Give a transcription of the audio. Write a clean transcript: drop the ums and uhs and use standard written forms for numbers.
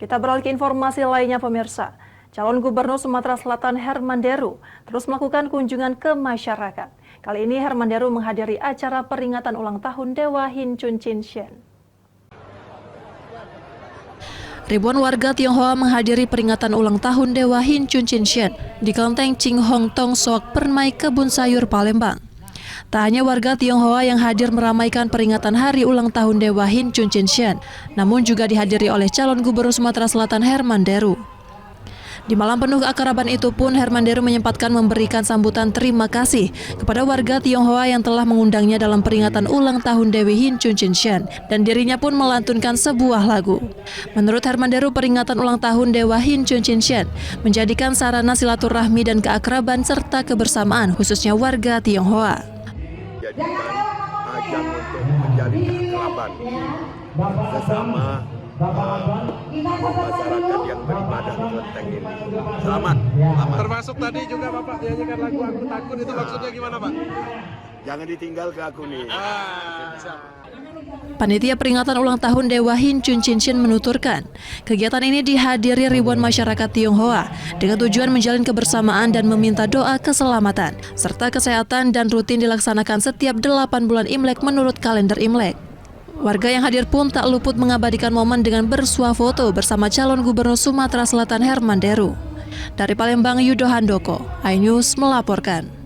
Kita beralih ke informasi lainnya pemirsa. Calon Gubernur Sumatera Selatan Herman Deru terus melakukan kunjungan ke masyarakat. Kali ini Herman Deru menghadiri acara peringatan ulang tahun Dewa Hin Chun Chin Sien. Ribuan warga Tionghoa menghadiri peringatan ulang tahun Dewa Hin Chun Chin Sien di Kelenteng Ching Hong Tong Sok Permai Kebun Sayur Palembang. Tak hanya warga Tionghoa yang hadir meramaikan peringatan hari ulang tahun Dewa Hin Chun Chin Sien, namun juga dihadiri oleh calon Gubernur Sumatera Selatan Herman Deru. Di malam penuh keakraban itu pun Herman Deru menyempatkan memberikan sambutan terima kasih kepada warga Tionghoa yang telah mengundangnya dalam peringatan ulang tahun Dewi Hin Chun Chin Sien, dan dirinya pun melantunkan sebuah lagu. Menurut Herman Deru, peringatan ulang tahun Dewa Hin Chun Chin Sien menjadikan sarana silaturahmi dan keakraban serta kebersamaan khususnya warga Tionghoa. Jadikan ajang untuk menjadi keakraban bersama masyarakat yang beribadah di kelenteng ini. Selamat. Termasuk tadi juga Bapak nyanyikan lagu Aku Takut, itu maksudnya gimana Pak? Jangan ditinggal ke aku nih. Panitia peringatan ulang tahun Dewa Hin Chun Chin Sien menuturkan, kegiatan ini dihadiri ribuan masyarakat Tionghoa dengan tujuan menjalin kebersamaan dan meminta doa keselamatan serta kesehatan, dan rutin dilaksanakan setiap 8 bulan Imlek menurut kalender Imlek. Warga yang hadir pun tak luput mengabadikan momen dengan bersuah foto bersama calon Gubernur Sumatera Selatan Herman Deru. Dari Palembang, Yudo Handoko, iNews melaporkan.